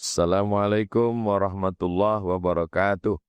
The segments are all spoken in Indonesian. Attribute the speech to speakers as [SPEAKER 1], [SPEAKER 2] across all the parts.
[SPEAKER 1] Assalamualaikum warahmatullahi wabarakatuh.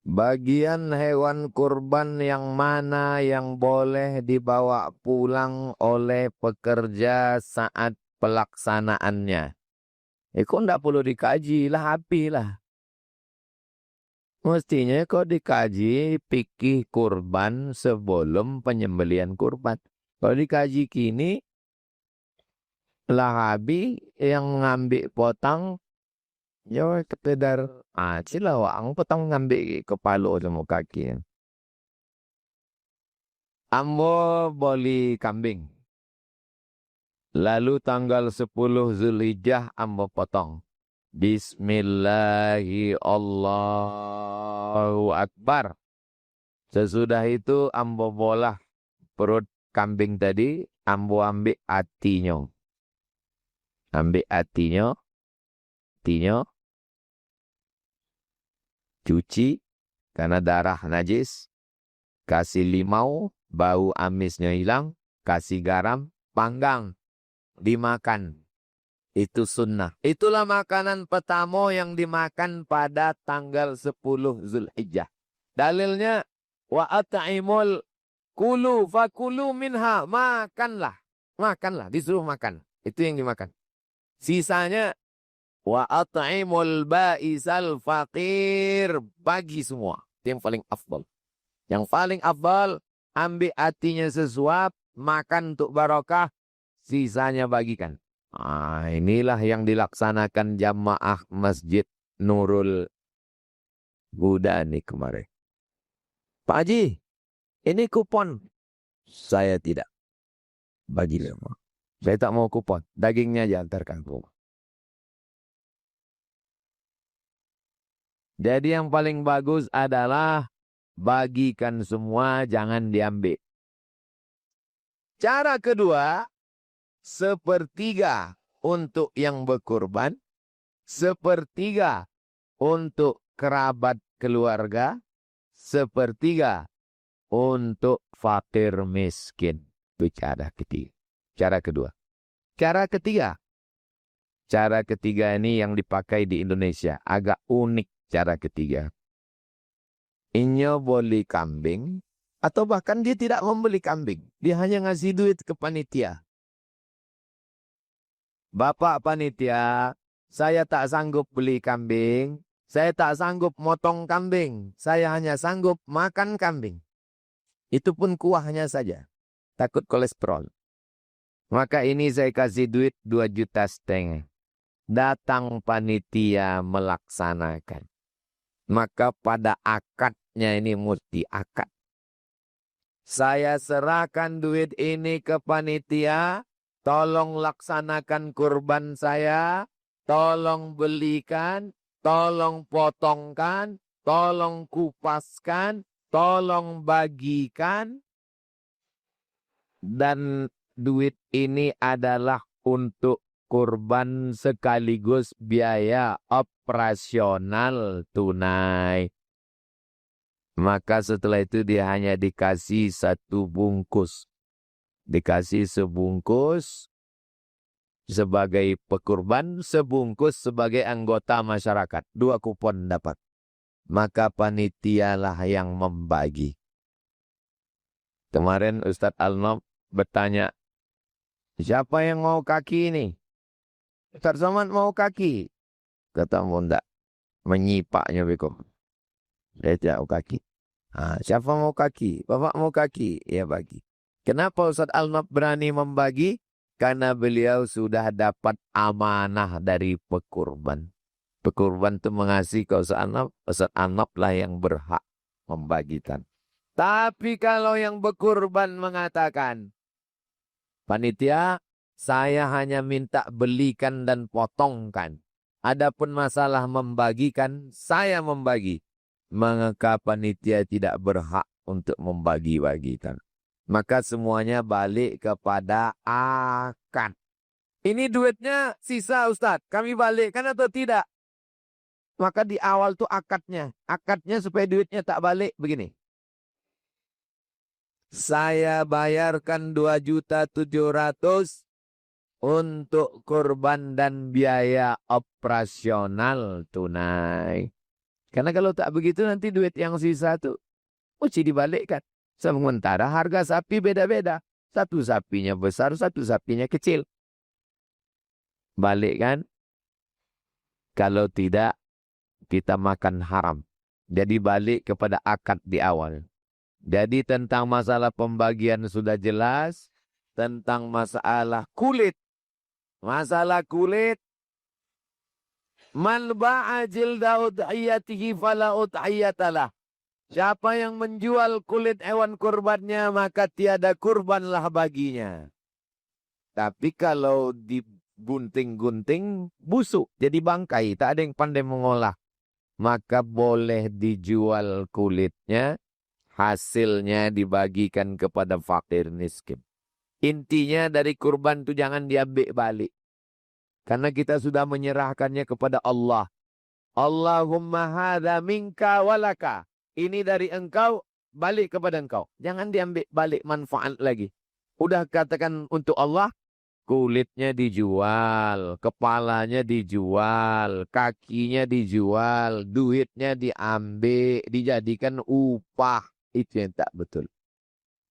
[SPEAKER 1] Bagian hewan kurban yang mana yang boleh dibawa pulang oleh pekerja saat pelaksanaannya? Kok ndak perlu dikaji lah, api lah. Mestinya kok dikaji fikih kurban sebelum penyembelihan kurban. Kalau dikaji kini, lah habis yang ngambil potong ya sekedar sila wang potong ngambil kepala sama kaki. Ambo beli kambing. Lalu tanggal 10 Zulhijjah ambo potong. Bismillahi Allahu Akbar. Sesudah itu ambo bolah perut kambing tadi, ambo ambil hatinya. Ambil hatinya, cuci karena darah najis, kasih limau, bau amisnya hilang, kasih garam, panggang, dimakan. Itu sunnah. Itulah makanan pertama yang dimakan pada tanggal 10 Zulhijjah. Dalilnya, wa at'imul kulu fakulu minha. Makanlah. Makanlah, disuruh makan. Itu yang dimakan. Sisanya, wa at'imul ba'isal faqir. Bagi semua. Itu yang paling afdal. Yang paling afdal, ambil hatinya sesuap, makan untuk barokah, sisanya bagikan. Inilah yang dilaksanakan jamaah Masjid Nurul Huda ini kemarin. Pak Haji, ini kupon. Saya tidak bagi lima. Saya tak mau kupon. Dagingnya aja antarkan ke rumah. Jadi yang paling bagus adalah bagikan semua, jangan diambil. Cara kedua, sepertiga untuk yang berkurban, sepertiga untuk kerabat keluarga, sepertiga untuk fakir miskin. Itu cara ketiga. Cara kedua. Cara ketiga. Cara ketiga ini yang dipakai di Indonesia. Agak unik cara ketiga. Inyo beli kambing, atau bahkan dia tidak membeli kambing. Dia hanya ngasih duit ke panitia. Bapak panitia, saya tak sanggup beli kambing, saya tak sanggup motong kambing, saya hanya sanggup makan kambing. Itu pun kuahnya saja, takut kolesterol. Maka ini saya kasih duit 2,5 juta. Datang panitia melaksanakan. Maka pada akadnya ini mesti akad. Saya serahkan duit ini ke panitia. Tolong laksanakan kurban saya, tolong belikan, tolong potongkan, tolong kupaskan, tolong bagikan. Dan duit ini adalah untuk kurban sekaligus biaya operasional tunai. Maka setelah itu dia hanya dikasih 1 bungkus. Dikasih sebungkus sebagai pekurban, sebungkus sebagai anggota masyarakat. 2 kupon dapat. Maka panitialah yang membagi. Kemarin Ustadz Al-Nob bertanya, siapa yang mau kaki ini? Ustadz Somad mau kaki. Kata Munda, menyipaknya beko. Saya tidak mau kaki. Siapa mau kaki? Bapak mau kaki? Ya bagi. Kenapa Ustadz Al-Nob berani membagi? Karena beliau sudah dapat amanah dari pekurban. Pekurban itu mengasihi ke Ustadz Al-Nob lah yang berhak membagikan. Tapi kalau yang berkurban mengatakan, panitia, saya hanya minta belikan dan potongkan. Adapun masalah membagikan, saya membagi. Maka panitia tidak berhak untuk membagi-bagikan. Maka semuanya balik kepada akad. Ini duitnya sisa Ustadz. Kami balikkan atau tidak? Maka di awal tuh akadnya. Akadnya supaya duitnya tak balik begini. Saya bayarkan 2,7 juta. untuk kurban dan biaya operasional tunai. Karena kalau tak begitu nanti duit yang sisa tuh mesti dibalikkan. Sementara harga sapi beda-beda. Satu sapinya besar, satu sapinya kecil. Balik kan? Kalau tidak, kita makan haram. Jadi balik kepada akad di awal. Jadi tentang masalah pembagian sudah jelas. Tentang masalah kulit. Masalah kulit. Man ba'a jilda udhiyatihi fala udhiyatalah. Siapa yang menjual kulit hewan kurbannya, maka tiada kurbanlah baginya. Tapi kalau digunting-gunting, busuk. Jadi bangkai. Tak ada yang pandai mengolah. Maka boleh dijual kulitnya. Hasilnya dibagikan kepada fakir miskin. Intinya dari kurban itu jangan diambil balik. Karena kita sudah menyerahkannya kepada Allah. Allahumma hadha minka walaka. Ini dari engkau, balik kepada engkau. Jangan diambil balik manfaat lagi. Udah katakan untuk Allah, kulitnya dijual, kepalanya dijual, kakinya dijual, duitnya diambil, dijadikan upah. Itu yang tak betul.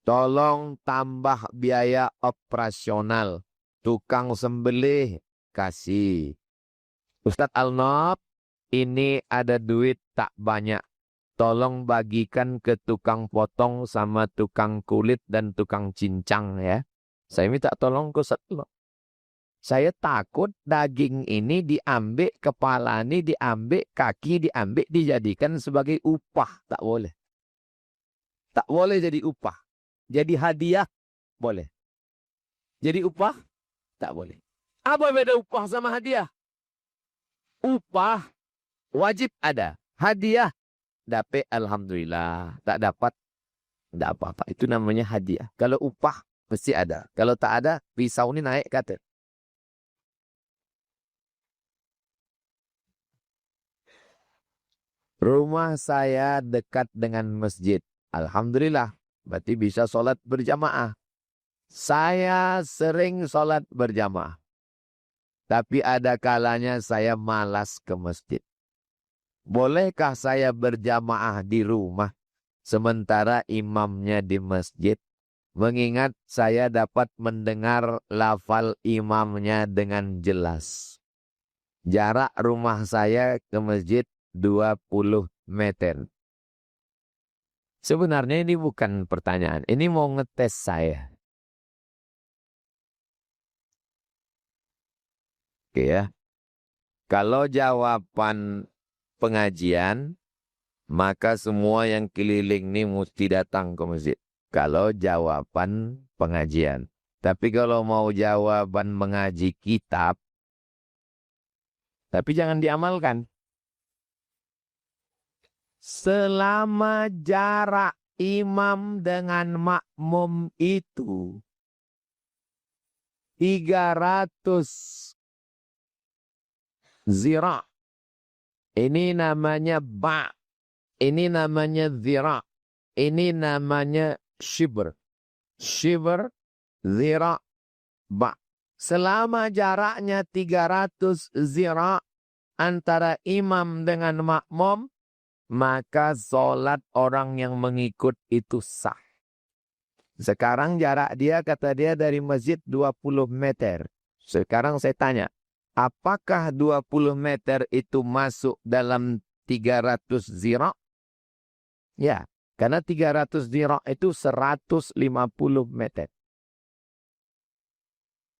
[SPEAKER 1] Tolong tambah biaya operasional. Tukang sembelih, kasih. Ustadz Al-Nob, ini ada duit tak banyak. Tolong bagikan ke tukang potong sama tukang kulit dan tukang cincang ya. Saya minta tolong ke Ustadz Al-Nob. Saya takut daging ini diambil, kepala ini diambil, kaki diambil, dijadikan sebagai upah. Tak boleh. Tak boleh jadi upah. Jadi hadiah, boleh. Jadi upah, tak boleh. Apa beda upah sama hadiah? Upah wajib ada. Hadiah, dapat alhamdulillah. Tak dapat, tidak apa-apa. Itu namanya hadiah. Kalau upah, mesti ada. Kalau tak ada, pisau ini naik kata. Rumah saya dekat dengan masjid. Alhamdulillah. Berarti bisa sholat berjamaah. Saya sering sholat berjamaah. Tapi ada kalanya saya malas ke masjid. Bolehkah saya berjamaah di rumah sementara imamnya di masjid? Mengingat saya dapat mendengar lafal imamnya dengan jelas. Jarak rumah saya ke masjid 20 meter. Sebenarnya ini bukan pertanyaan. Ini mau ngetes saya. Oke ya. Kalau jawaban pengajian, maka semua yang keliling ini mesti datang ke masjid. Kalau jawaban pengajian. Tapi kalau mau jawaban mengaji kitab, tapi jangan diamalkan. Selama jarak imam dengan makmum itu 300 zira. Ini namanya ba. Ini namanya zira. Ini namanya shibr. Shibr, zira, ba. Selama jaraknya 300 zira antara imam dengan makmum, maka sholat orang yang mengikut itu sah. Sekarang jarak dia, kata dia, dari masjid 20 meter. Sekarang saya tanya, apakah 20 meter itu masuk dalam 300 zira? Ya, karena 300 zira itu 150 meter.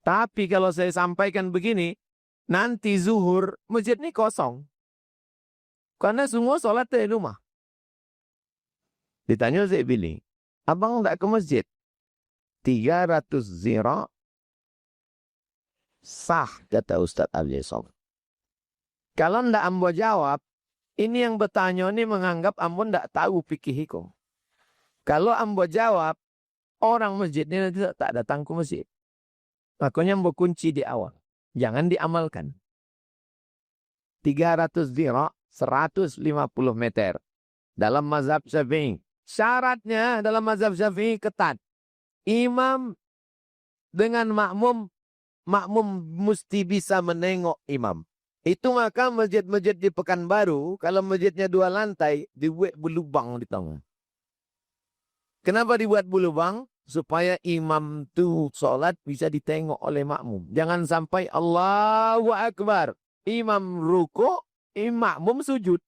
[SPEAKER 1] Tapi kalau saya sampaikan begini, nanti zuhur masjid ini kosong. Karena semua sholat dari rumah. Ditanya saya bilang, abang tak ke masjid? 300 zira sah, kata Ustaz Abdul Somad. Kalau ndak ambo jawab, ini yang bertanya ini menganggap ambo ndak tahu fikih kok. Kalau ambo jawab, orang masjid ini nanti tak datang ke masjid. Makanya ambo kunci di awal. Jangan diamalkan. 300 zira, 150 meter. Dalam mazhab Syafi'i. Syaratnya dalam mazhab Syafi'i ketat. Imam dengan makmum makmum mesti bisa menengok imam. Itu maka masjid-masjid di Pekanbaru, kalau masjidnya 2 lantai, dibuat berlubang di tengah. Kenapa dibuat berlubang? Supaya imam tu sholat bisa ditengok oleh makmum. Jangan sampai Allahu Akbar. Imam ruku, makmum sujud.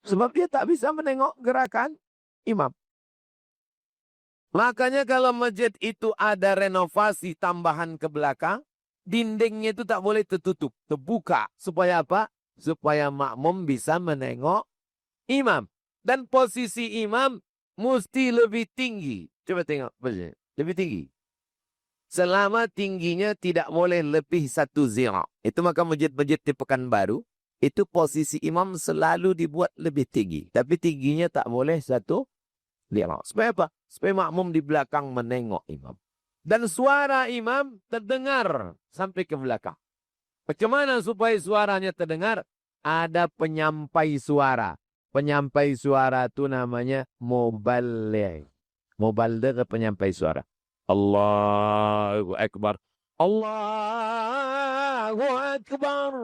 [SPEAKER 1] Sebab dia tak bisa menengok gerakan imam. Makanya kalau masjid itu ada renovasi tambahan ke belakang, dindingnya itu tak boleh tertutup, terbuka. Supaya apa? Supaya makmum bisa menengok imam. Dan posisi imam mesti lebih tinggi. Coba tengok. Lebih tinggi. Selama tingginya tidak boleh lebih 1 zira'. Itu maka masjid-masjid di Pekanbaru, itu posisi imam selalu dibuat lebih tinggi. Tapi tingginya tak boleh 1 zira'. Supaya apa? Supaya makmum di belakang menengok imam. Dan suara imam terdengar sampai ke belakang. Bagaimana supaya suaranya terdengar? Ada penyampai suara. Penyampai suara itu namanya muballigh. Muballigh penyampai suara. Allahu Akbar. Allahu Akbar.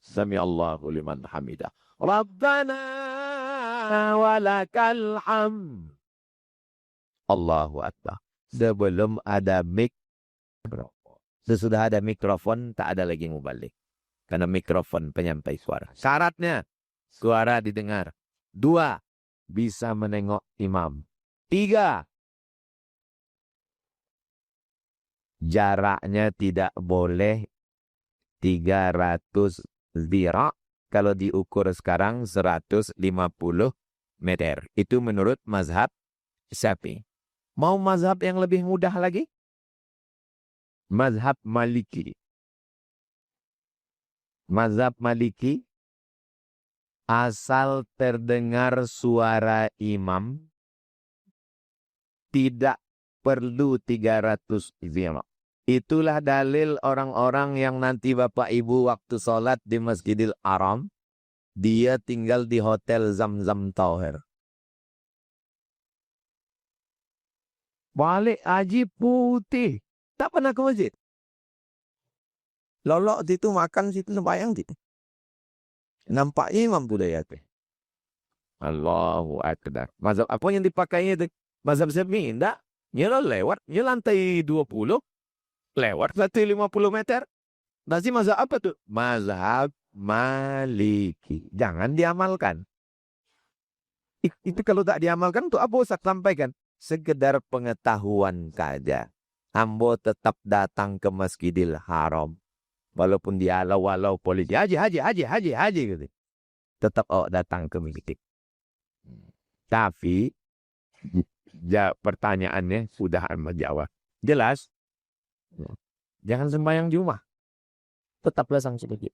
[SPEAKER 1] Sami Allahu liman hamidah. Rabbana walakal hamd. Allahu Akbar. Sebelum ada mikrofon. Sesudah ada mikrofon, tak ada lagi muballigh. Karena mikrofon penyampai suara. Syaratnya, suara didengar. 2, bisa menengok imam. 3, jaraknya tidak boleh 300 zira'. Kalau diukur sekarang 150 meter. Itu menurut mazhab Syafi'i. Mau mazhab yang lebih mudah lagi? Mazhab Maliki. Mazhab Maliki, asal terdengar suara imam, tidak perlu 300 zira'. Itulah dalil orang-orang yang nanti Bapak Ibu waktu sholat di Masjidil Haram, dia tinggal di Hotel Zamzam Tower. Balik haji putih. Tak pernah ke masjid. Lolok situ makan situ sembahyang situ. Nampak imam budaya itu. Allahu Akbar. Mazhab apa yang dipakainya itu? Mazhab Syafi'i enggak. Dia lewat, dia lantai 20. Lewat 150 meter. Nanti mazhab apa tuh? Mazhab Maliki. Jangan diamalkan. Itu kalau tak diamalkan tuh apa Ustaz sampaikan? Sekedar pengetahuan saja. Ambo tetap datang ke Masjidil Haram. Walaupun dia walau polisi. Haji gitu. Tetap datang ke masjid. Tapi pertanyaannya sudah menjawab. Jelas. Jangan sembahyang Jumat. Tetaplah sang sedikit.